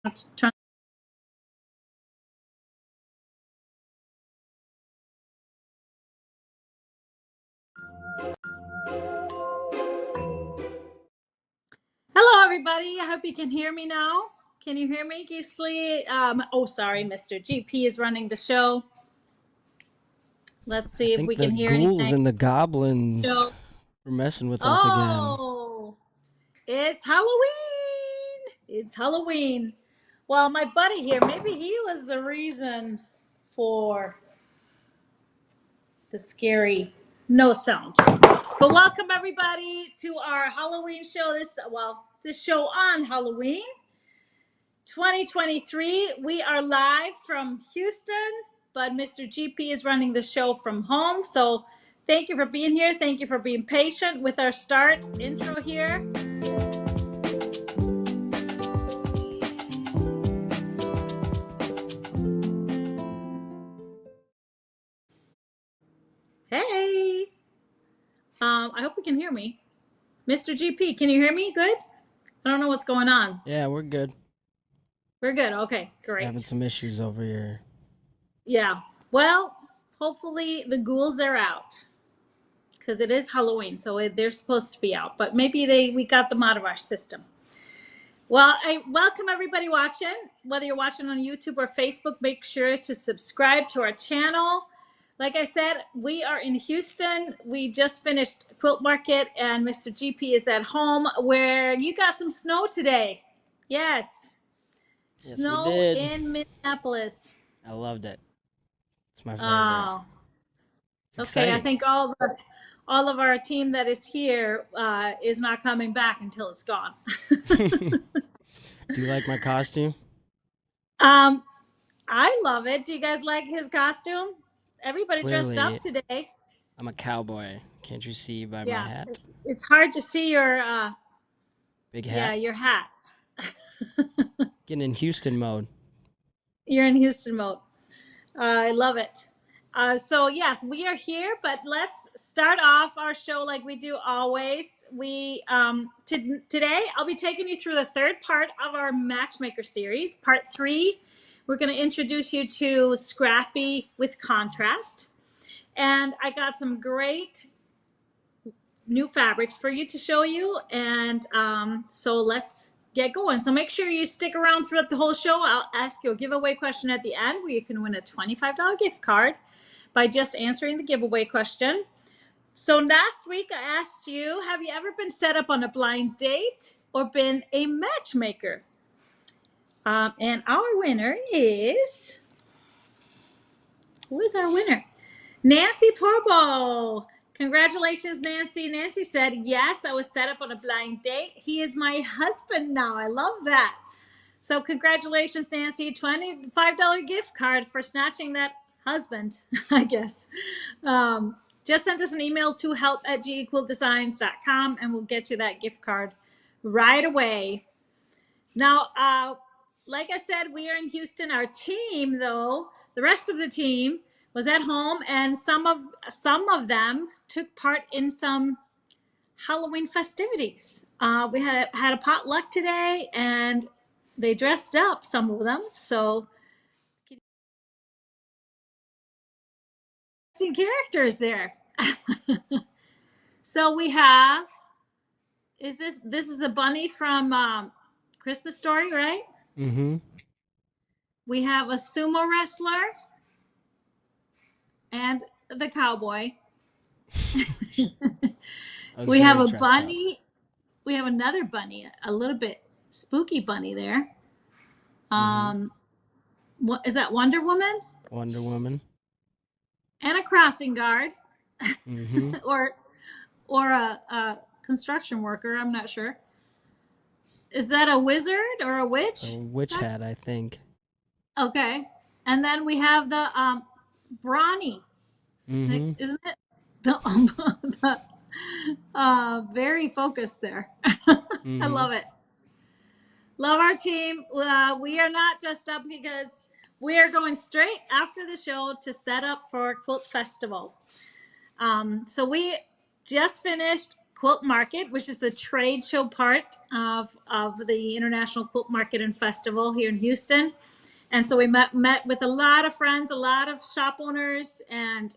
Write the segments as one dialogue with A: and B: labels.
A: Trying. Hello, everybody. I hope you can hear me now. Can you hear me, Gisli? Sorry, Mr. GP is running the show. Let's see if we
B: the
A: can hear
B: ghouls
A: anything.
B: and the goblins
A: Show.
B: are messing with us again.
A: Oh, it's Halloween. It's Halloween. Well, my buddy here, maybe he was the reason for the scary no sound. But welcome everybody to our Halloween show. This show on Halloween 2023. We are live from Houston, but Mr. GP is running the show from home. So thank you for being here. Thank you for being patient with our start intro here. Hey, I hope you can hear me. Mr. GP, can you hear me? Good? I don't know what's going on.
B: Yeah, we're good.
A: We're good. Okay, great.
B: Having some issues over here.
A: Yeah. Well, hopefully the ghouls are out because it is Halloween, so they're supposed to be out. But maybe we got them out of our system. Well, I welcome everybody watching. Whether you're watching on YouTube or Facebook, make sure to subscribe to our channel. Like I said, we are in Houston. We just finished Quilt Market, and Mr. GP is at home where you got some snow today. Yes.
B: Yes,
A: Snow
B: we did.
A: in Minneapolis.
B: I loved it. It's my favorite.
A: Oh.
B: It's
A: Okay, I
B: exciting.
A: think all of our team that is here is not coming back until it's gone.
B: Do you like my costume?
A: I love it. Do you guys like his costume? Everybody dressed up
B: Clearly,
A: today.
B: I'm a cowboy. Can't you see by my
A: Yeah,
B: hat?
A: it's hard to see your
B: Big hat?
A: your hat.
B: Getting in Houston mode.
A: You're in Houston mode. I love it. So yes, we are here, but let's start off our show like we do always. Today I'll be taking you through the third part of our Matchmaker series. Part 3, we're going to introduce you to Scrappy with contrast, and I got some great new fabrics for you to show you, and so let's get going. So make sure you stick around throughout the whole show. I'll ask you a giveaway question at the end where you can win a $25 gift card by just answering the giveaway question. So last week I asked you, have you ever been set up on a blind date or been a matchmaker? And our winner is, who is our winner? Nancy Porbo. Congratulations, Nancy. Nancy said, yes, I was set up on a blind date. He is my husband now. I love that. So congratulations, Nancy. $25 gift card for snatching that husband, I guess. Just send us an email to help@gequiltdesigns.com and we'll get you that gift card right away. Now, like I said, we are in Houston. Our team, though, the rest of the team was at home, and some of them took part in some Halloween festivities. We had a potluck today, and they dressed up, some of them. So characters there. So we have, this is the bunny from Christmas Story, right?
B: Mm-hmm.
A: We have a sumo wrestler and the cowboy. We have a bunny. We have another bunny, a little bit spooky bunny there. What is that? Wonder Woman?
B: Wonder Woman.
A: And a crossing guard.
B: Mm-hmm.
A: or a construction worker, I'm not sure. Is that a wizard or a witch?
B: A witch hat, I think.
A: Okay. And then we have the Brawny.
B: Mm-hmm.
A: Isn't it? Very focused there.
B: Mm-hmm.
A: I love it. Love our team. We are not dressed up because we are going straight after the show to set up for Quilt Festival. So we just finished Quilt Market, which is the trade show part of the International Quilt Market and Festival here in Houston. And so we met with a lot of friends, a lot of shop owners, and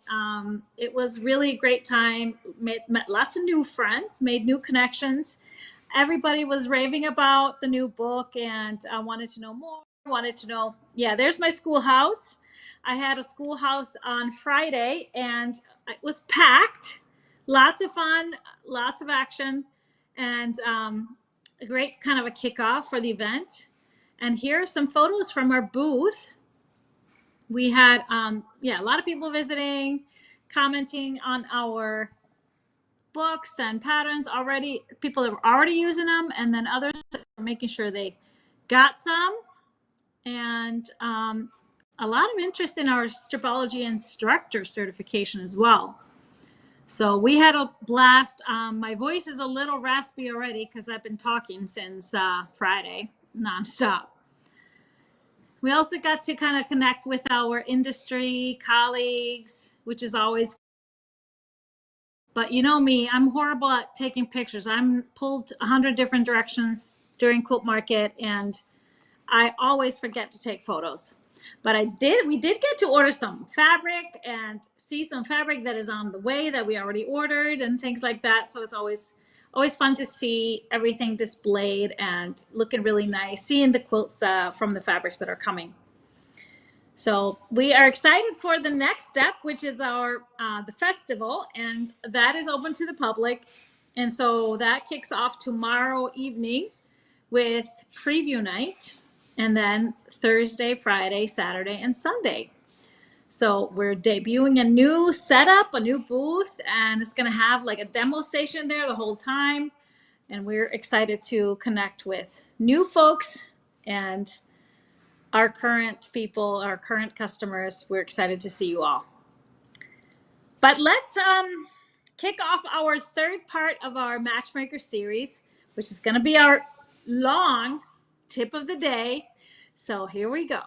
A: it was really a great time. Met lots of new friends, made new connections. Everybody was raving about the new book and wanted to know more, wanted to know, yeah, there's my schoolhouse. I had a schoolhouse on Friday and it was packed. Lots of fun, lots of action, and a great kind of a kickoff for the event. And here are some photos from our booth. We had, yeah, a lot of people visiting, commenting on our books and patterns already. People that were already using them, and then others that were making sure they got some. And a lot of interest in our stripology instructor certification as well. So we had a blast. My voice is a little raspy already because I've been talking since Friday nonstop. We also got to kind of connect with our industry colleagues, which is always, but you know me, I'm horrible at taking pictures. I'm pulled 100 different directions during Quilt Market and I always forget to take photos. But we did get to order some fabric and see some fabric that is on the way that we already ordered and things like that. So it's always fun to see everything displayed and looking really nice, seeing the quilts from the fabrics that are coming. So we are excited for the next step, which is our the festival, and that is open to the public. And so that kicks off tomorrow evening with preview night, and then Thursday, Friday, Saturday, and Sunday. So we're debuting a new setup, a new booth, and it's going to have like a demo station there the whole time. And we're excited to connect with new folks and our current people, our current customers. We're excited to see you all. But let's kick off our third part of our Matchmaker series, which is going to be our long tip of the day. So here we go.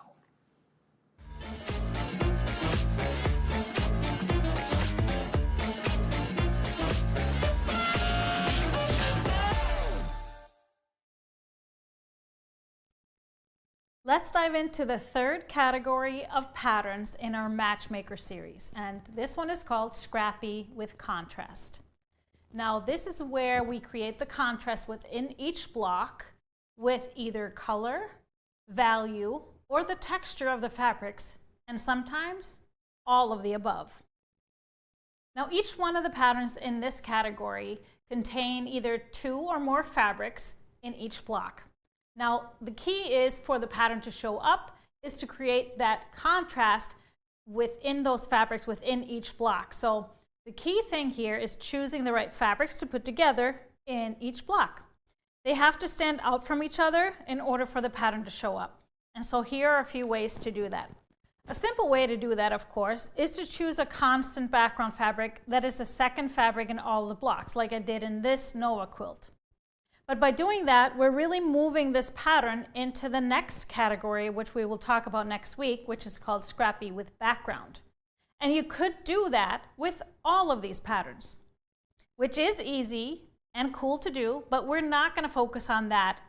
A: Let's dive into the third category of patterns in our Matchmaker series, and this one is called Scrappy with Contrast. Now this is where we create the contrast within each block with either color, value, or the texture of the fabrics, and sometimes all of the above. Now each one of the patterns in this category contain either 2 or more fabrics in each block. Now, the key is for the pattern to show up is to create that contrast within those fabrics within each block. So the key thing here is choosing the right fabrics to put together in each block. They have to stand out from each other in order for the pattern to show up. And so here are a few ways to do that. A simple way to do that, of course, is to choose a constant background fabric that is the second fabric in all the blocks, like I did in this Nova quilt. But by doing that, we're really moving this pattern into the next category, which we will talk about next week, which is called Scrappy with Background. And you could do that with all of these patterns, which is easy and cool to do, but we're not going to focus on that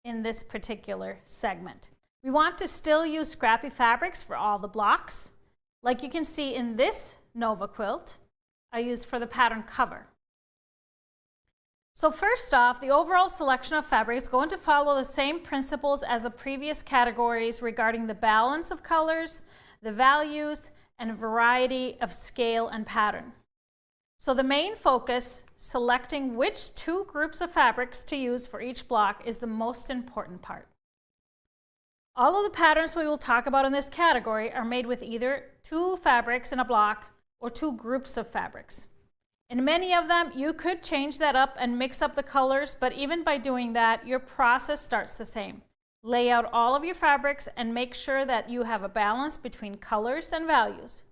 A: in this particular segment. We want to still use scrappy fabrics for all the blocks. Like you can see in this Nova quilt, I used for the pattern cover. So first off, the overall selection of fabric is going to follow the same principles as the previous categories regarding the balance of colors, the values, and variety of scale and pattern. So the main focus, selecting which 2 groups of fabrics to use for each block, is the most important part. All of the patterns we will talk about in this category are made with either 2 fabrics in a block or 2 groups of fabrics. In many of them, you could change that up and mix up the colors, but even by doing that, your process starts the same. Lay out all of your fabrics and make sure that you have a balance between colors and values.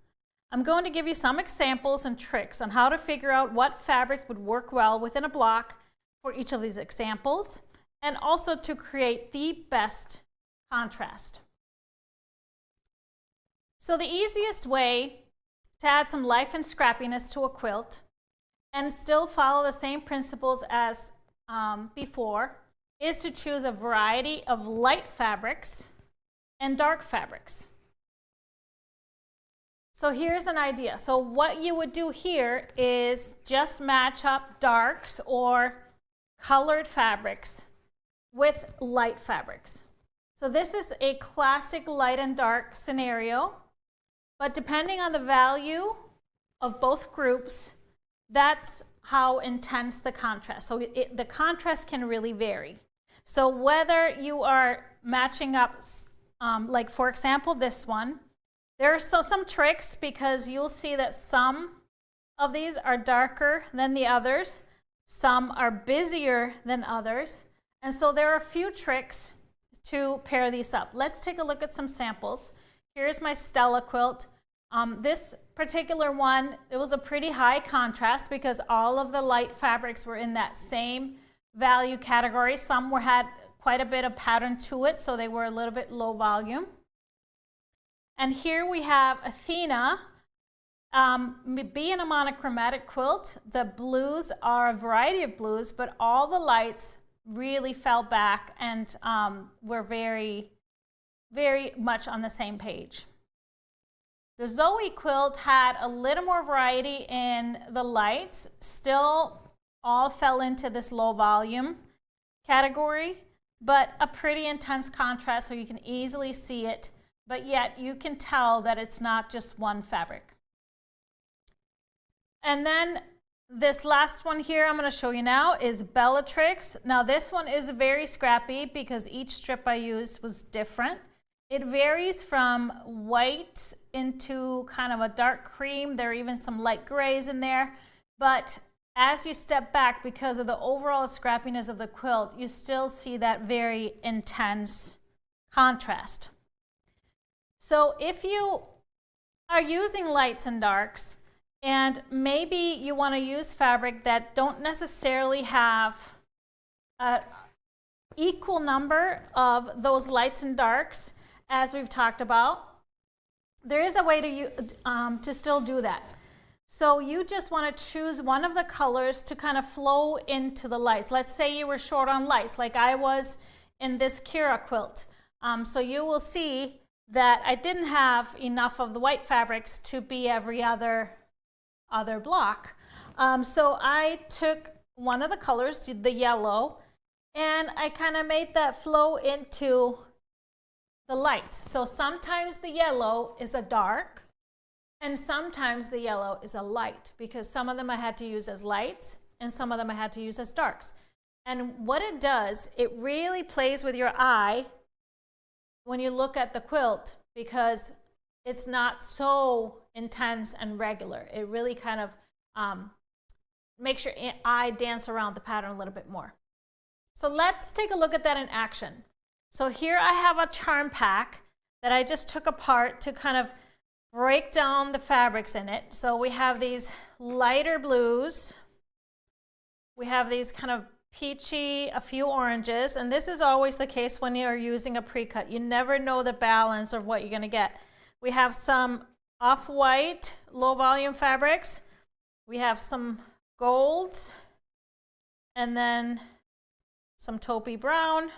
A: I'm going to give you some examples and tricks on how to figure out what fabrics would work well within a block for each of these examples, and also to create the best contrast. So the easiest way to add some life and scrappiness to a quilt and still follow the same principles as before, is to choose a variety of light fabrics and dark fabrics. So here's an idea. So what you would do here is just match up darks or colored fabrics with light fabrics. So this is a classic light and dark scenario, but depending on the value of both groups, that's how intense the contrast. So the contrast can really vary. So whether you are matching up, like for example, this one, there are some tricks because you'll see that some of these are darker than the others. Some are busier than others. And so there are a few tricks to pair these up. Let's take a look at some samples. Here's my Stella quilt. This particular one, it was a pretty high contrast because all of the light fabrics were in that same value category. Some had quite a bit of pattern to it, so they were a little bit low volume. And here we have Athena. Being a monochromatic quilt, the blues are a variety of blues, but all the lights really fell back and were very, very much on the same page. The Zoe quilt had a little more variety in the lights, still all fell into this low volume category, but a pretty intense contrast so you can easily see it, but yet you can tell that it's not just one fabric. And then this last one here I'm going to show you now is Bellatrix. Now this one is very scrappy because each strip I used was different. It varies from white into kind of a dark cream. There are even some light grays in there. But as you step back, because of the overall scrappiness of the quilt, you still see that very intense contrast. So if you are using lights and darks, and maybe you want to use fabric that don't necessarily have an equal number of those lights and darks, as we've talked about, there is a way to still do that. So you just want to choose one of the colors to kind of flow into the lights. Let's say you were short on lights, like I was in this Kira quilt. So you will see that I didn't have enough of the white fabrics to be every other block. So I took one of the colors, the yellow, and I kind of made that flow into the lights. So sometimes the yellow is a dark and sometimes the yellow is a light, because some of them I had to use as lights and some of them I had to use as darks. And what it does, it really plays with your eye when you look at the quilt, because it's not so intense and regular. It really kind of makes your eye dance around the pattern a little bit more. So let's take a look at that in action. So here I have a charm pack that I just took apart to kind of break down the fabrics in it. So we have these lighter blues. We have these kind of peachy, a few oranges, and this is always the case when you're using a pre-cut. You never know the balance of what you're going to get. We have some off-white, low-volume fabrics. We have some golds, and then some taupey brown,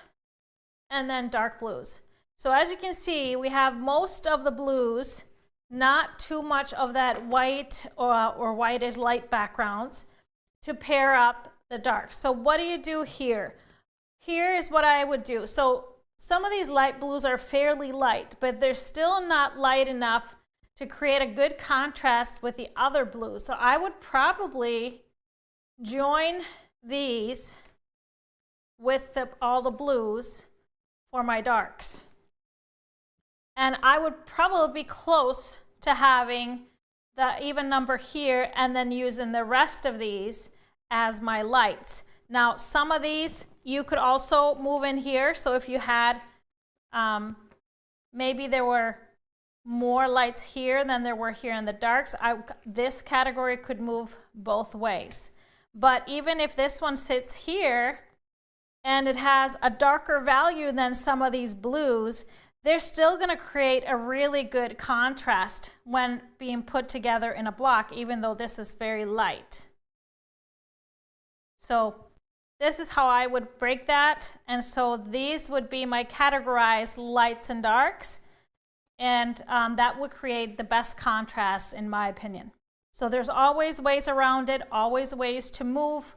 A: and then dark blues. So as you can see, we have most of the blues, not too much of that white or whitish light backgrounds to pair up the darks. So what do you do here? Here is what I would do. So some of these light blues are fairly light, but they're still not light enough to create a good contrast with the other blues. So I would probably join these with all the blues for my darks. And I would probably be close to having the even number here and then using the rest of these as my lights. Now, some of these you could also move in here. So if you had, maybe there were more lights here than there were here in the darks, this category could move both ways. But even if this one sits here and it has a darker value than some of these blues, they're still going to create a really good contrast when being put together in a block, even though this is very light. So this is how I would break that. And so these would be my categorized lights and darks. And that would create the best contrast in my opinion. So there's always ways around it, always ways to move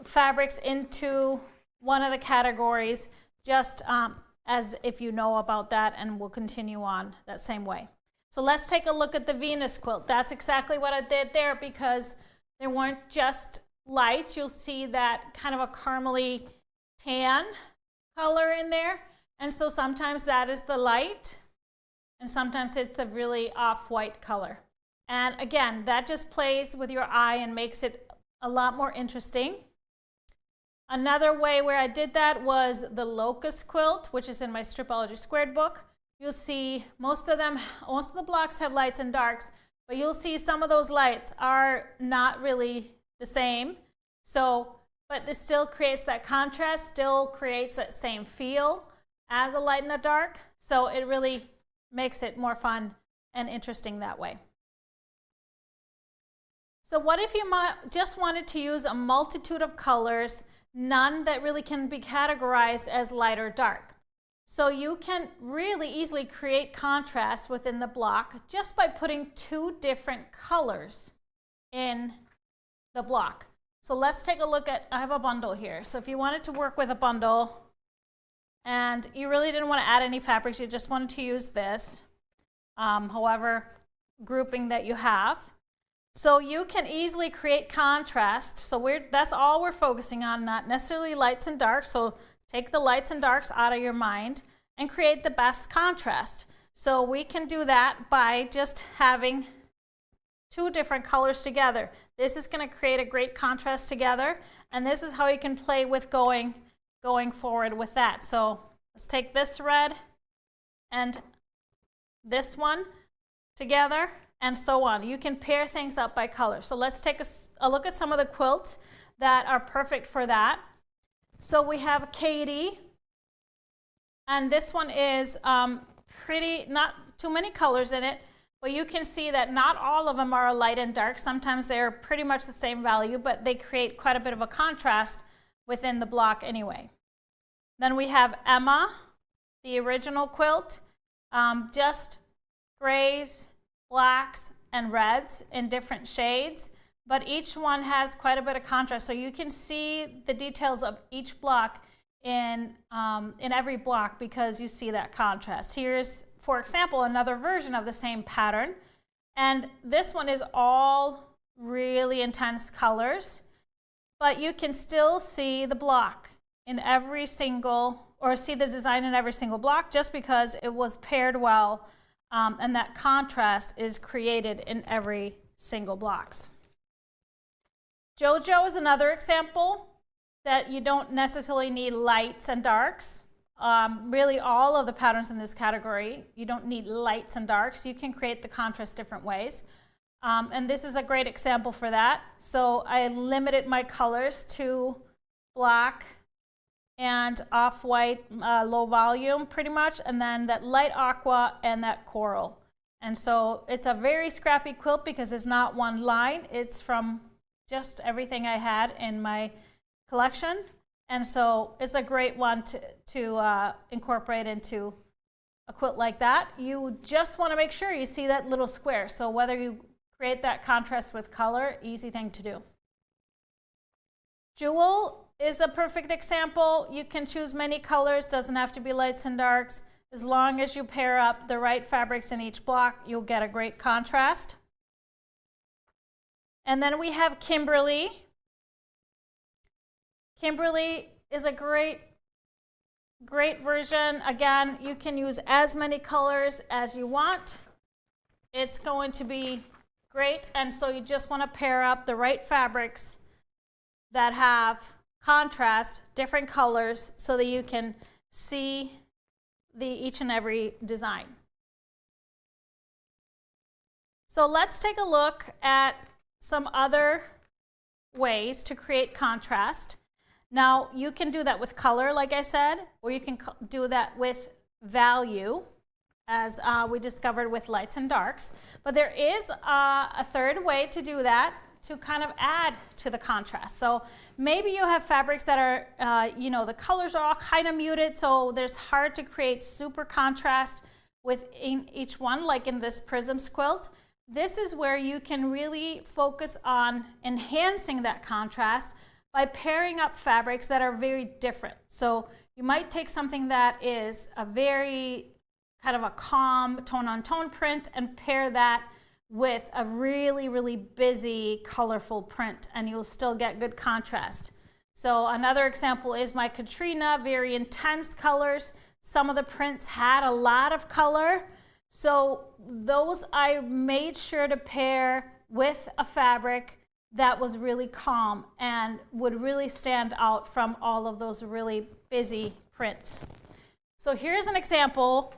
A: fabrics into one of the categories, just as if you know about that, and we'll continue on that same way. So let's take a look at the Venus quilt. That's exactly what I did there, because there weren't just lights. You'll see that kind of a caramely tan color in there. And so sometimes that is the light, and sometimes it's the really off-white color. And again, that just plays with your eye and makes it a lot more interesting. Another way where I did that was the locust quilt, which is in my Stripology Squared book. You'll see most of the blocks have lights and darks, but you'll see some of those lights are not really the same. So, but this still creates that contrast, still creates that same feel as a light and a dark. So it really makes it more fun and interesting that way. So what if you just wanted to use a multitude of colors, none that really can be categorized as light or dark? So you can really easily create contrast within the block just by putting two different colors in the block. So let's take a look at, I have a bundle here. So if you wanted to work with a bundle and you really didn't want to add any fabrics, you just wanted to use this, however grouping that you have. So you can easily create contrast. So that's all we're focusing on, not necessarily lights and darks. So take the lights and darks out of your mind and create the best contrast. So we can do that by just having two different colors together. This is going to create a great contrast together, and this is how you can play with going forward with that. So let's take this red and this one together, and so on. You can pair things up by color. So let's take a look at some of the quilts that are perfect for that. So we have Katie, and this one is pretty, not too many colors in it, but you can see that not all of them are light and dark. Sometimes they're pretty much the same value, but they create quite a bit of a contrast within the block anyway. Then we have Emma, the original quilt, just grays, blacks, and reds in different shades, but each one has quite a bit of contrast. So you can see the details of each block in every block because you see that contrast. Here's, for example, another version of the same pattern, and this one is all really intense colors, but you can still see the block in every single, or see the design in every single block, just because it was paired well, and that contrast is created in every single blocks. JoJo is another example that you don't necessarily need lights and darks. Really all of the patterns in this category, you don't need lights and darks. You can create the contrast different ways. And this is a great example for that. So I limited my colors to black and off-white, low volume pretty much, and then that light aqua and that coral. And so it's a very scrappy quilt because it's not one line. It's from just everything I had in my collection. And so it's a great one to incorporate into a quilt like that. You just want to make sure you see that little square. So whether you create that contrast with color, easy thing to do. Jewel is a perfect example. You can choose many colors, doesn't have to be lights and darks. As long as you pair up the right fabrics in each block, you'll get a great contrast. And then we have Kimberly. Kimberly is a great version. Again, you can use as many colors as you want. It's going to be great. And so you just want to pair up the right fabrics that have contrast, different colors, so that you can see each and every design. So let's take a look at some other ways to create contrast. Now, you can do that with color, like I said, or you can do that with value, as we discovered with lights and darks. But there is a third way to do that, to kind of add to the contrast. So maybe you have fabrics that are, you know, the colors are all kind of muted, so there's hard to create super contrast within each one, like in this Prisms quilt. This is where you can really focus on enhancing that contrast by pairing up fabrics that are very different. So you might take something that is a very kind of a calm tone-on-tone print and pair that with a really, really busy, colorful print, and you'll still get good contrast. So another example is my Katrina, very intense colors. Some of the prints had a lot of color, so those I made sure to pair with a fabric that was really calm and would really stand out from all of those really busy prints. So here's an example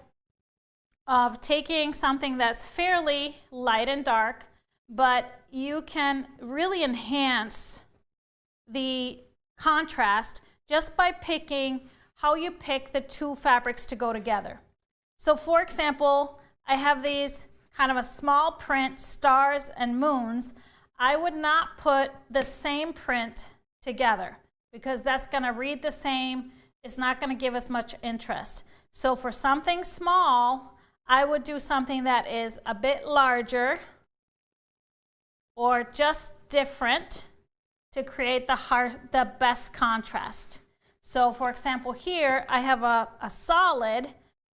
A: of taking something that's fairly light and dark, but you can really enhance the contrast just by picking how you pick the two fabrics to go together. So for example, I have these kind of a small print, stars and moons. I would not put the same print together because that's going to read the same. It's not going to give us much interest. So for something small, I would do something that is a bit larger or just different to create the best contrast. So for example, here I have a solid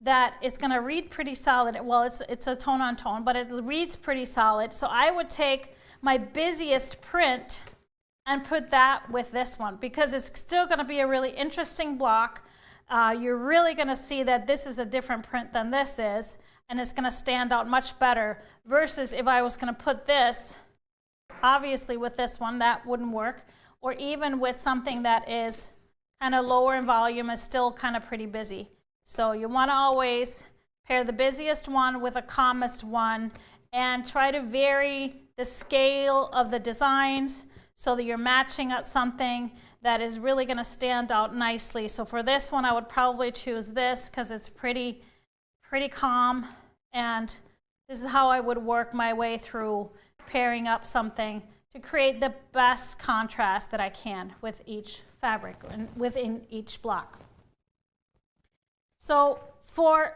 A: that is going to read pretty solid. Well, it's a tone on tone, but it reads pretty solid. So I would take my busiest print and put that with this one because it's still going to be a really interesting block. You're really going to see that this is a different print than this is, and it's going to stand out much better versus if I was going to put this, obviously with this one, that wouldn't work, or even with something that is kind of lower in volume is still kind of pretty busy. So you want to always pair the busiest one with the calmest one and try to vary the scale of the designs so that you're matching up something that is really going to stand out nicely. So for this one, I would probably choose this because it's pretty calm, and this is how I would work my way through pairing up something to create the best contrast that I can with each fabric and within each block. So for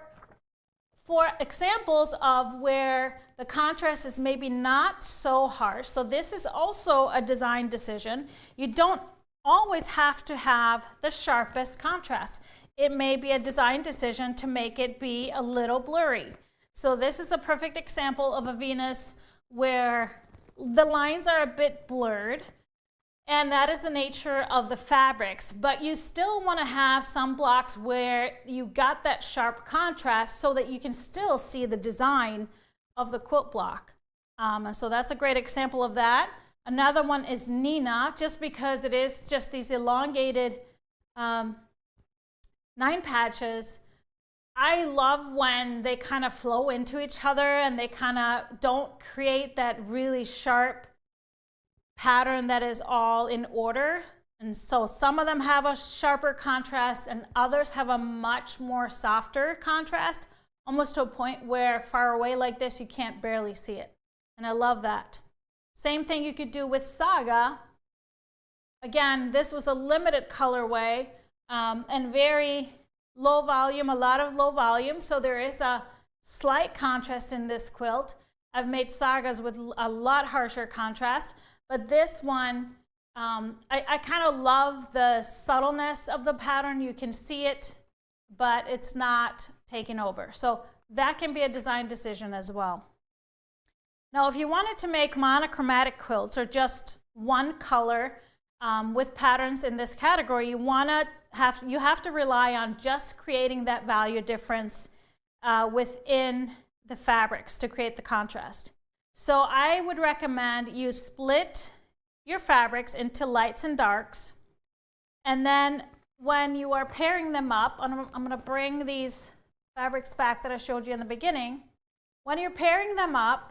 A: examples of where the contrast is maybe not so harsh, so this is also a design decision. You don't always have to have the sharpest contrast. It may be a design decision to make it be a little blurry. So this is a perfect example of a Venus where the lines are a bit blurred, and that is the nature of the fabrics, but you still want to have some blocks where you got that sharp contrast so that you can still see the design of the quilt block. So that's a great example of that. Another one is Nina, just because it is just these elongated 9 patches. I love when they kind of flow into each other and they kind of don't create that really sharp pattern that is all in order. And so some of them have a sharper contrast and others have a much more softer contrast, almost to a point where far away like this you can't barely see it. And I love that. Same thing you could do with Saga. Again, this was a limited colorway and very low volume, a lot of low volume, so there is a slight contrast in this quilt. I've made Sagas with a lot harsher contrast, but this one, I kind of love the subtleness of the pattern. You can see it, but it's not taking over. So that can be a design decision as well. Now, if you wanted to make monochromatic quilts or just one color with patterns in this category, you have to rely on just creating that value difference within the fabrics to create the contrast. So I would recommend you split your fabrics into lights and darks, and then when you are pairing them up, I'm going to bring these fabrics back that I showed you in the beginning. When you're pairing them up,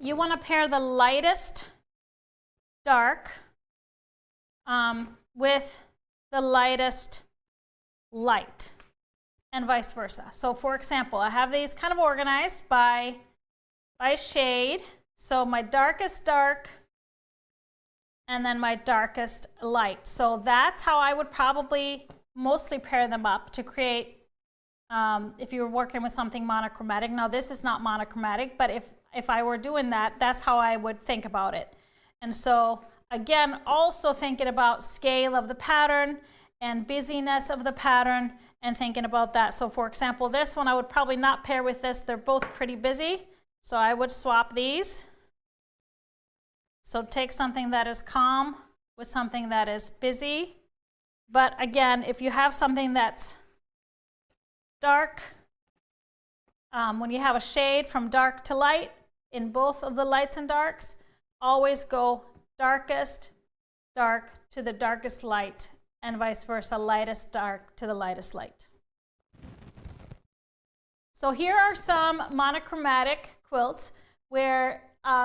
A: you want to pair the lightest dark with the lightest light, and vice versa. So for example, I have these kind of organized by shade. So my darkest dark and then my darkest light. So that's how I would probably mostly pair them up to create, if you were working with something monochromatic. Now this is not monochromatic, but if I were doing that, that's how I would think about it. And so again, also thinking about scale of the pattern and busyness of the pattern and thinking about that. So for example, this one I would probably not pair with this. They're both pretty busy. So I would swap these. So take something that is calm with something that is busy. But again, if you have something that's dark, when you have a shade from dark to light in both of the lights and darks, always go darkest dark to the darkest light and vice versa, lightest dark to the lightest light. So here are some monochromatic quilts where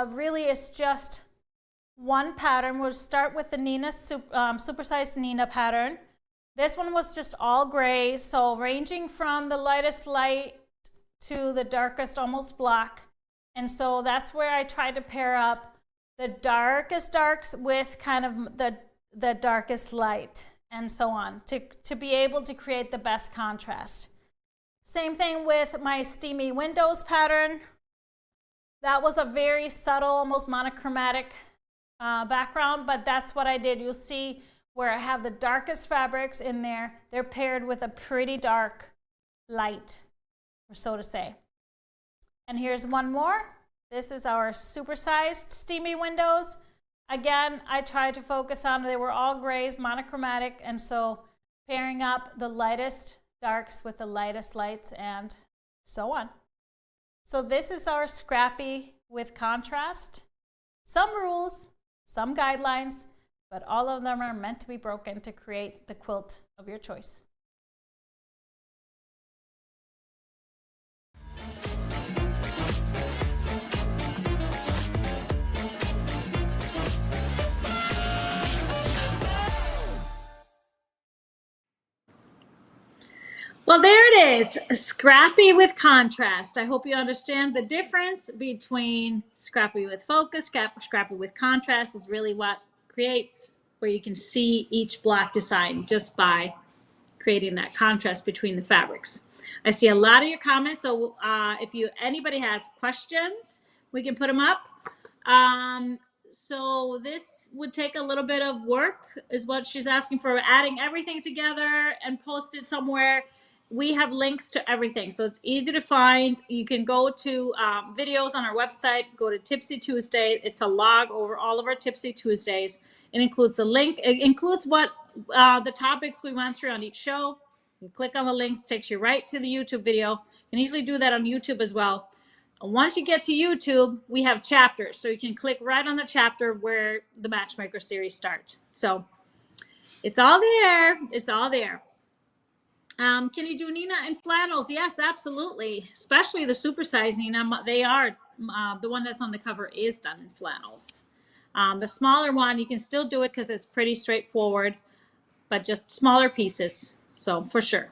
A: really it's just one pattern. We'll start with the Nina supersized Nina pattern. This one was just all gray, so ranging from the lightest light to the darkest almost black. And so that's where I tried to pair up the darkest darks with kind of the darkest light and so on to be able to create the best contrast. Same thing with my Steamy Windows pattern. That was a very subtle, almost monochromatic background, but that's what I did. You'll see where I have the darkest fabrics in there. They're paired with a pretty dark light, or so to say. And here's one more. This is our supersized Steamy Windows. Again, I tried to focus on, they were all grays, monochromatic, and so pairing up the lightest darks with the lightest lights and so on. So this is our Scrappy with contrast. Some rules, some guidelines, but all of them are meant to be broken to create the quilt of your choice. Well, there it is, Scrappy with contrast. I hope you understand the difference between Scrappy with focus. Scrappy with contrast is really what creates where you can see each block design just by creating that contrast between the fabrics. I see a lot of your comments, so if anybody has questions, we can put them up. So this would take a little bit of work, is what she's asking for, adding everything together and post it somewhere. We have links to everything, so it's easy to find. You can go to videos on our website, go to Tipsy Tuesday. It's a log over all of our Tipsy Tuesdays. It includes a link. It includes what the topics we went through on each show. You click on the links, takes you right to the YouTube video. You can easily do that on YouTube as well. Once you get to YouTube, we have chapters, so you can click right on the chapter where the Matchmaker series starts. So it's all there. It's all there. Can you do Nina in flannels? Yes, absolutely. Especially the supersize Nina. They are, the one that's on the cover is done in flannels. The smaller one, you can still do it because it's pretty straightforward, but just smaller pieces. So for sure.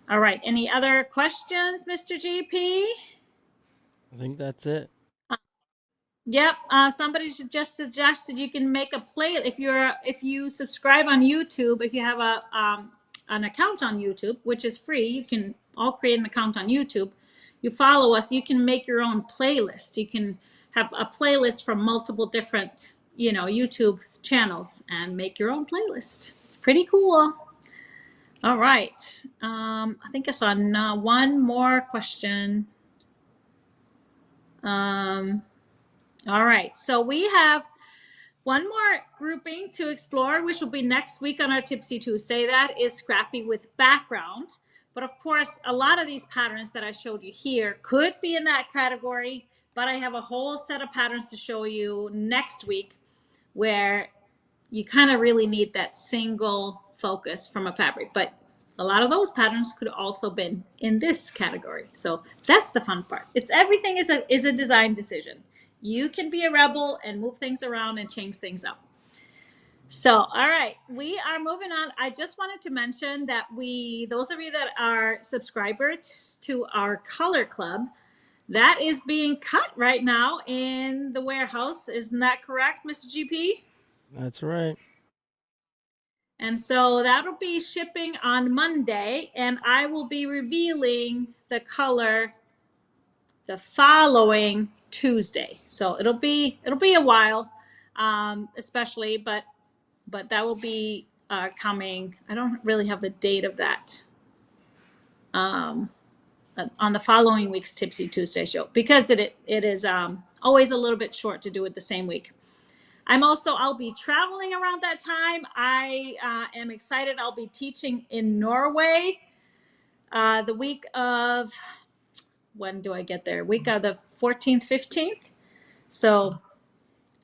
A: All right. Any other questions, Mr. GP?
B: I think that's it.
A: Yep. Somebody just suggested you can make a play if you subscribe on YouTube. If you have an account on YouTube, which is free, you can all create an account on YouTube. You follow us. You can make your own playlist. You can have a playlist from multiple different, YouTube channels and make your own playlist. It's pretty cool. All right. I think I saw one more question. All right, so we have one more grouping to explore, which will be next week on our Tipsy Tuesday. That is Scrappy with background. But of course, a lot of these patterns that I showed you here could be in that category, but I have a whole set of patterns to show you next week where you kind of really need that single focus from a fabric. But a lot of those patterns could also been in this category. So that's the fun part. Everything is a design decision. You can be a rebel and move things around and change things up. So, all right, we are moving on. I just wanted to mention that those of you that are subscribers to our color club, that is being cut right now in the warehouse. Isn't that correct, Mr. GP?
B: That's right.
A: And so that'll be shipping on Monday, and I will be revealing the color the following Tuesday. So it'll be a while, especially, but that will be coming. I don't really have the date of that um, on the following week's Tipsy Tuesday show because it is always a little bit short to do it the same week. I'll be traveling around that time. I am excited. I'll be teaching in Norway the week of, when do I get there? Week of the 14th, 15th. So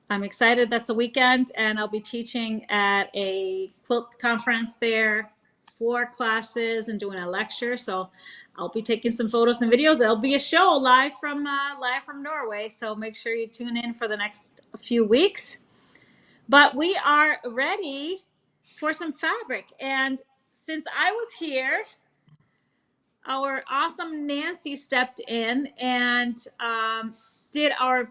A: I'm excited. That's a weekend, and I'll be teaching at a quilt conference there, 4 classes, and doing a lecture. So I'll be taking some photos and videos. There'll be a show live from Norway. So make sure you tune in for the next few weeks. But we are ready for some fabric, and since I was here, our awesome Nancy stepped in and did our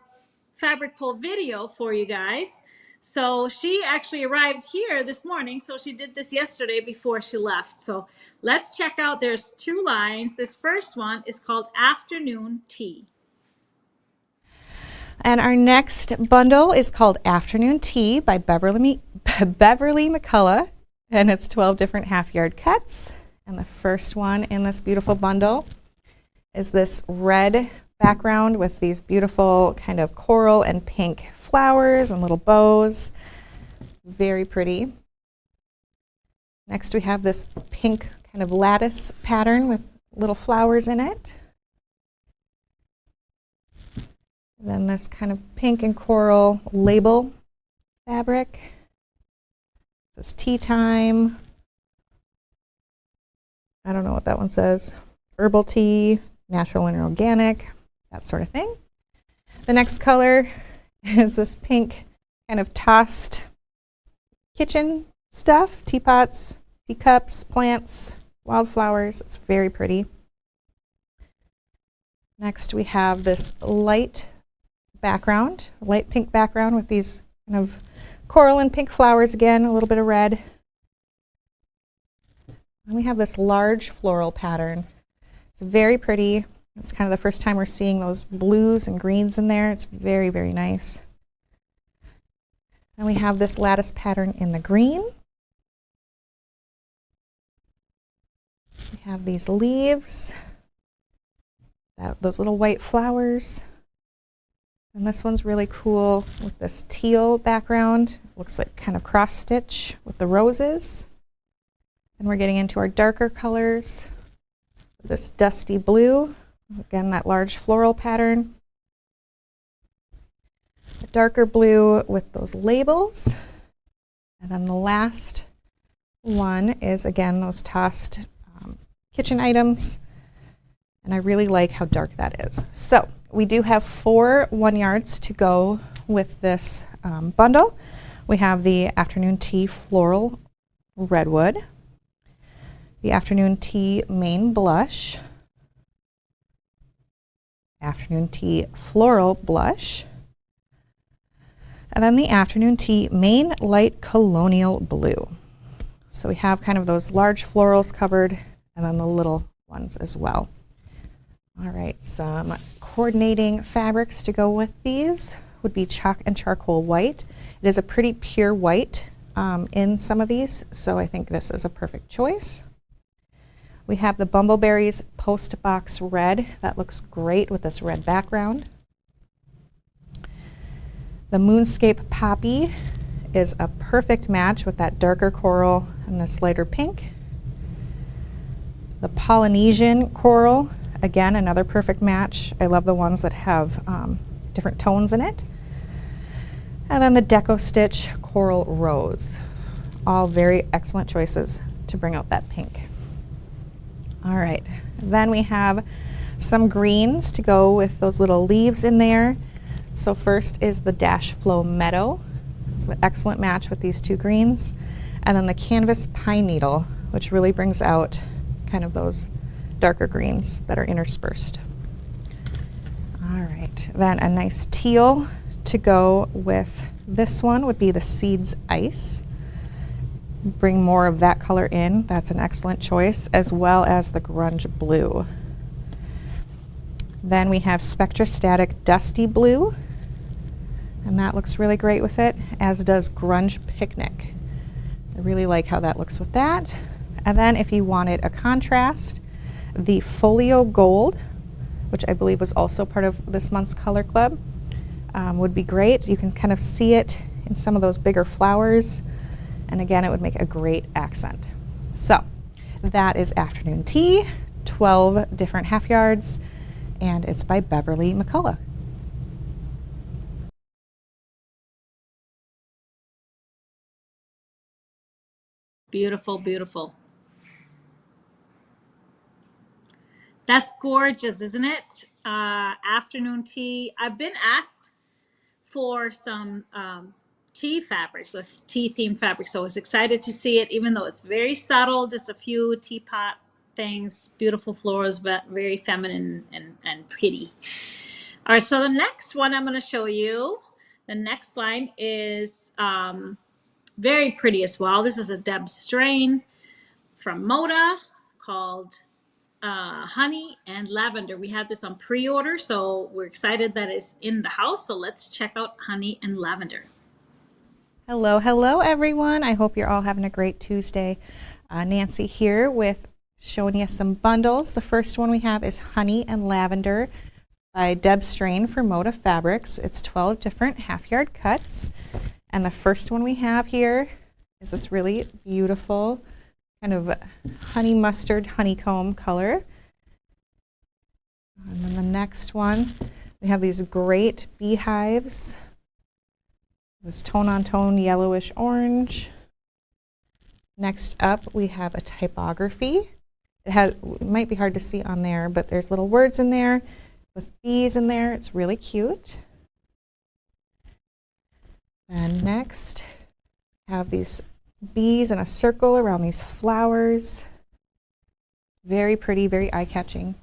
A: fabric pull video for you guys. So she actually arrived here this morning. So she did this yesterday before she left. So let's check out. There's 2 lines. This first one is called Afternoon Tea.
C: And our next bundle is called Afternoon Tea by Beverly McCullough, and it's 12 different half-yard cuts. And the first one in this beautiful bundle is this red background with these beautiful kind of coral and pink flowers and little bows. Very pretty. Next we have this pink kind of lattice pattern with little flowers in it. And then this kind of pink and coral label fabric. This tea time. I don't know what that one says. Herbal tea, natural and organic, that sort of thing. The next color is this pink kind of tossed kitchen stuff, teapots, teacups, plants, wildflowers. It's very pretty. Next we have this light background, light pink background with these kind of coral and pink flowers again, a little bit of red. And we have this large floral pattern. It's very pretty. It's kind of the first time we're seeing those blues and greens in there. It's very, very nice. And we have this lattice pattern in the green. We have these leaves, those little white flowers. And this one's really cool with this teal background. Looks like kind of cross stitch with the roses. And we're getting into our darker colors. This dusty blue, again that large floral pattern. The darker blue with those labels. And then the last one is again those tossed kitchen items. And I really like how dark that is. So we do have 4 1-yards to go with this bundle. We have the Afternoon Tea Floral Redwood, the Afternoon Tea Main Blush, Afternoon Tea Floral Blush, and then the Afternoon Tea Main Light Colonial Blue. So we have kind of those large florals covered and then the little ones as well. All right, some coordinating fabrics to go with these would be chalk and charcoal white. It is a pretty pure white in some of these, so I think this is a perfect choice. We have the Bumbleberries Post Box Red. That looks great with this red background. The Moonscape Poppy is a perfect match with that darker coral and this lighter pink. The Polynesian Coral, again, another perfect match. I love the ones that have different tones in it. And then the Deco Stitch Coral Rose. All very excellent choices to bring out that pink. All right, then we have some greens to go with those little leaves in there. So first is the Dash Flow Meadow. It's an excellent match with these 2 greens. And then the Canvas Pine Needle, which really brings out kind of those darker greens that are interspersed. All right, then a nice teal to go with this one would be the Seeds Ice. Bring more of that color in. That's an excellent choice, as well as the Grunge Blue. Then we have Spectrastatic Dusty Blue, and that looks really great with it, as does Grunge Picnic. I really like how that looks with that. And then if you wanted a contrast, the Folio Gold, which I believe was also part of this month's Color Club, would be great. You can kind of see it in some of those bigger flowers, and again, it would make a great accent. So that is Afternoon Tea, 12 different half yards, and it's by Beverly McCullough.
A: Beautiful, beautiful. That's gorgeous, isn't it? Afternoon tea. I've been asked for some tea fabrics, so tea themed fabrics. So I was excited to see it, even though it's very subtle, just a few teapot things, beautiful florals, but very feminine and pretty. All right, so the next one I'm going to show you, the next line is very pretty as well. This is a Deb strain from Moda called Honey and Lavender. We had this on pre-order, so we're excited that it's in the house. So let's check out Honey and Lavender.
C: Hello, hello everyone. I hope you're all having a great Tuesday. Nancy here with showing you some bundles. The first one we have is Honey and Lavender by Deb Strain for Moda Fabrics. It's 12 different half-yard cuts. And the first one we have here is this really beautiful kind of honey mustard honeycomb color. And then the next one, we have these great beehives. This tone-on-tone yellowish orange. Next up, we have a typography. It might be hard to see on there, but there's little words in there with bees in there. It's really cute. And next, have these bees in a circle around these flowers. Very pretty, very eye-catching.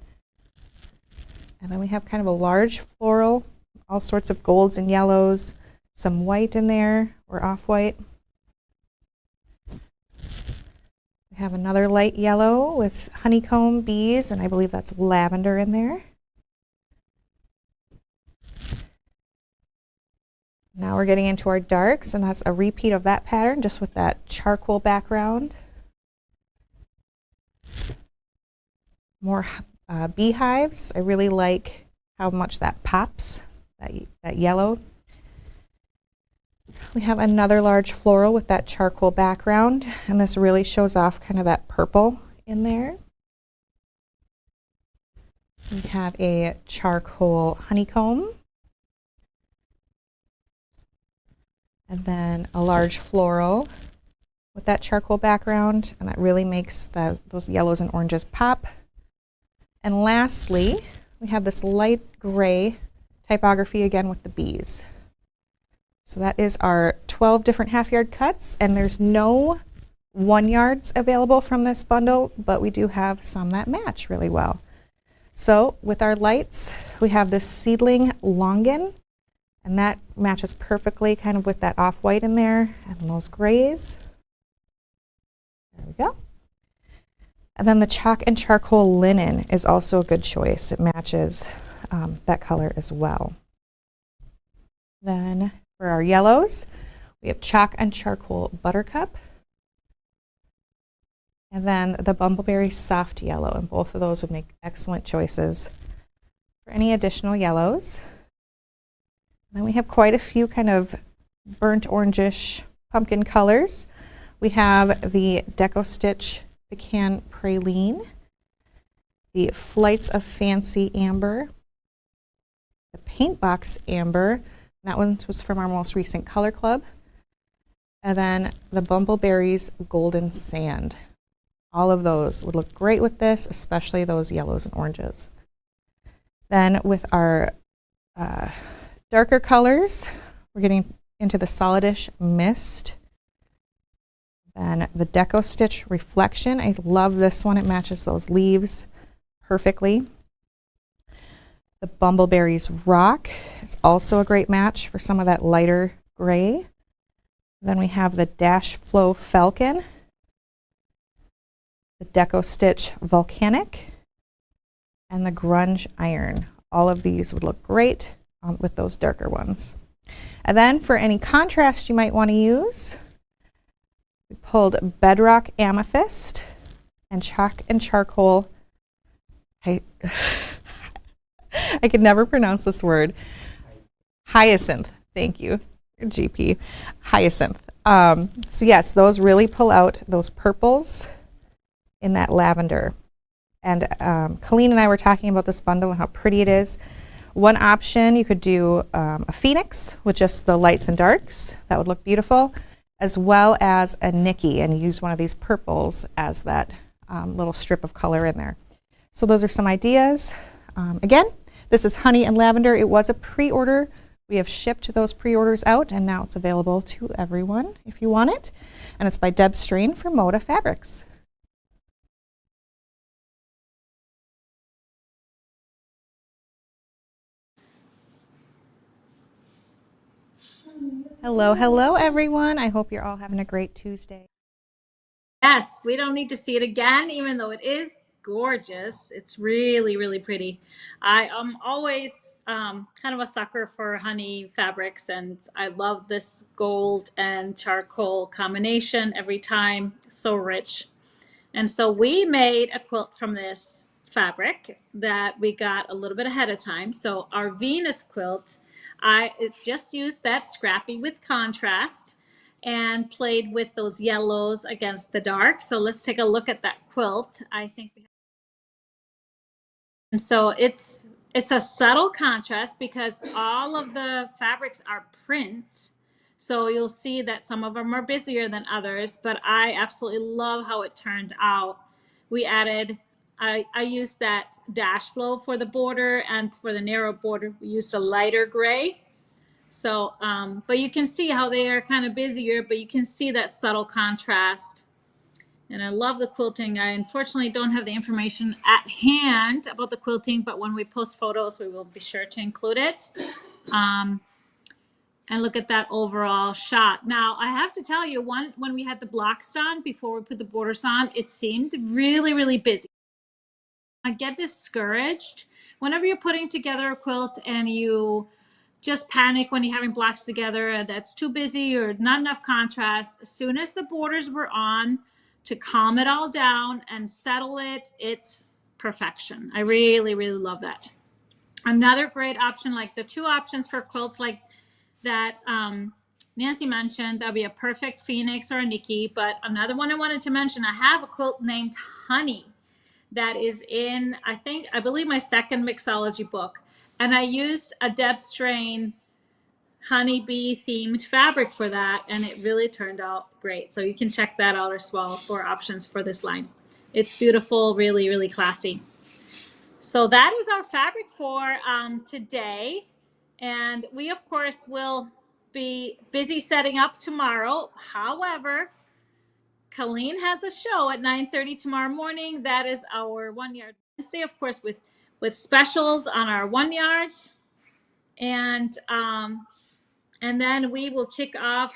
C: And then we have kind of a large floral, all sorts of golds and yellows, some white in there, or off-white. We have another light yellow with honeycomb bees, and I believe that's lavender in there. Now we're getting into our darks, and that's a repeat of that pattern, just with that charcoal background. More beehives. I really like how much that pops, that yellow. We have another large floral with that charcoal background, and this really shows off kind of that purple in there. We have a charcoal honeycomb. And then a large floral with that charcoal background, and that really makes those yellows and oranges pop. And lastly, we have this light gray typography again with the bees. So that is our 12 different half-yard cuts, and there's no 1 yards available from this bundle, but we do have some that match really well. So with our lights, we have this seedling longan, and that matches perfectly kind of with that off-white in there and those grays. There we go. And then the chalk and charcoal linen is also a good choice. It matches that color as well. Then for our yellows, we have chalk and charcoal buttercup. And then the bumbleberry soft yellow, and both of those would make excellent choices for any additional yellows. Then we have quite a few kind of burnt orangish pumpkin colors. We have the Deco Stitch Pecan Praline, the Flights of Fancy Amber, the Paint Box Amber. That one was from our most recent Color Club. And then the Bumbleberries Golden Sand. All of those would look great with this, especially those yellows and oranges. Then with our darker colors, we're getting into the Solidish Mist. Then the Deco Stitch Reflection. I love this one. It matches those leaves perfectly. The Bumbleberries Rock is also a great match for some of that lighter gray. Then we have the Dash Flow Falcon, the Deco Stitch Volcanic, and the Grunge Iron. All of these would look great with those darker ones. And then for any contrast you might want to use, we pulled Bedrock Amethyst and Chalk and Charcoal. I could never pronounce this word. Hyacinth. Thank you, GP. Hyacinth. So yes, those really pull out those purples in that lavender. And Colleen and I were talking about this bundle and how pretty it is. One option, you could do a phoenix with just the lights and darks. That would look beautiful, as well as a Nikki, and use one of these purples as that little strip of color in there. So those are some ideas. Again, this is Honey and Lavender. It was a pre-order. We have shipped those pre-orders out, and now it's available to everyone if you want it. And it's by Deb Strain for Moda Fabrics. Hello, hello, everyone. I hope you're all having a great Tuesday.
A: Yes, we don't need to see it again, even though it is gorgeous. It's really, really pretty. I am always kind of a sucker for honey fabrics, and I love this gold and charcoal combination every time. So rich. And so we made a quilt from this fabric that we got a little bit ahead of time. So our Venus quilt, it just used that Scrappy with contrast and played with those yellows against the dark. So let's take a look at that quilt. I think and so it's a subtle contrast because all of the fabrics are prints. So you'll see that some of them are busier than others, but I absolutely love how it turned out. We added, I used that dash flow for the border, and for the narrow border, we used a lighter gray. So, but you can see how they are kind of busier, but you can see that subtle contrast. And I love the quilting. I unfortunately don't have the information at hand about the quilting, but when we post photos, we will be sure to include it. And look at that overall shot. Now, I have to tell you, when we had the blocks on, before we put the borders on, it seemed really, really busy. I get discouraged whenever you're putting together a quilt and you just panic when you're having blocks together that's too busy or not enough contrast. As soon as the borders were on, to calm it all down and settle it, it's perfection. I really, really love that. Another great option, like the two options for quilts like that Nancy mentioned, that'd be a perfect Phoenix or a Nikki. But another one I wanted to mention, I have a quilt named Honey that is in, I believe my second mixology book. And I used a Deb Strain honeybee themed fabric for that, and it really turned out great. So you can check that out as well for options for this line. It's beautiful, really, really classy. So that is our fabric for today. And we, of course, will be busy setting up tomorrow. However, Colleen has a show at 9:30 tomorrow morning. That is our 1 yard Wednesday, of course, with specials on our 1 yards. And then we will kick off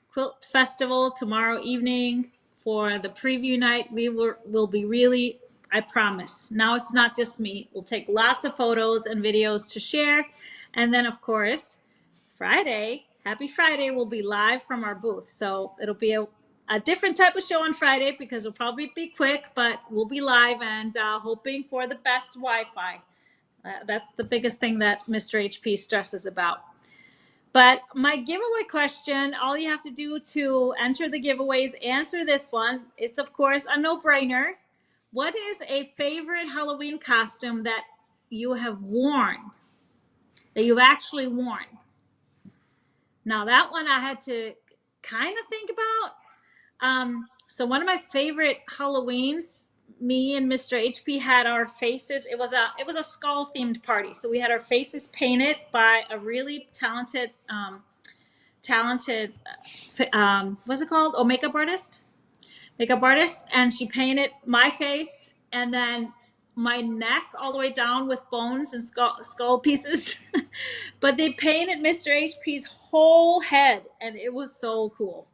A: Quilt Festival tomorrow evening for the preview night. We will be really, I promise. Now it's not just me. We'll take lots of photos and videos to share. And then, of course, Friday, happy Friday, we'll be live from our booth. So it'll be a different type of show on Friday because it'll probably be quick, but we'll be live and hoping for the best Wi-Fi. That's the biggest thing that Mr. HP stresses about. But my giveaway question, all you have to do to enter the giveaways, answer this one. It's, of course, a no-brainer. What is a favorite Halloween costume that you have worn, that you've actually worn? Now, that one I had to kind of think about. So one of my favorite Halloweens, me and Mr. HP had our faces. It was a skull themed party. So we had our faces painted by a really talented what's it called? Oh, makeup artist. And she painted my face, and then my neck all the way down with bones and skull pieces. But they painted Mr. HP's whole head, and it was so cool.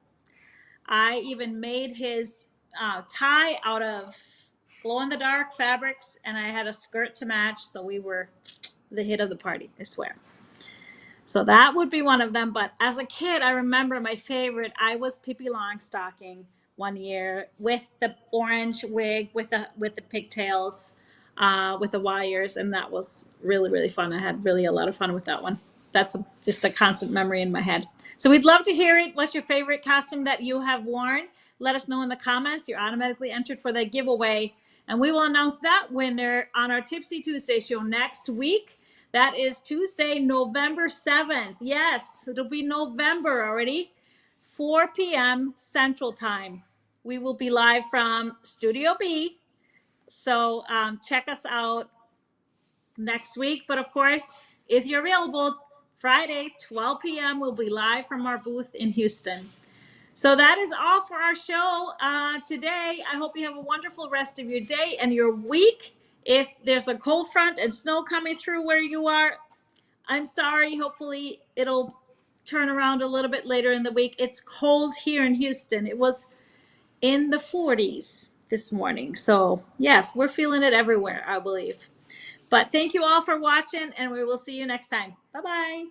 A: I even made his tie out of glow-in-the-dark fabrics, and I had a skirt to match, so we were the hit of the party, I swear. So that would be one of them. But as a kid, I remember my favorite. I was Pippi Longstocking one year with the orange wig, with the pigtails, with the wires, and that was really, really fun. I had really a lot of fun with that one. That's just a constant memory in my head. So we'd love to hear it. What's your favorite costume that you have worn? Let us know in the comments. You're automatically entered for the giveaway, and we will announce that winner on our Tipsy Tuesday show next week. That is Tuesday, November 7th. Yes, it'll be November already, 4 p.m. Central Time. We will be live from Studio B. So check us out next week. But of course, if you're available, Friday, 12 p.m., we'll be live from our booth in Houston. So that is all for our show today. I hope you have a wonderful rest of your day and your week. If there's a cold front and snow coming through where you are, I'm sorry. Hopefully it'll turn around a little bit later in the week. It's cold here in Houston. It was in the 40s this morning. So yes, we're feeling it everywhere, I believe. But thank you all for watching, and we will see you next time. Bye-bye.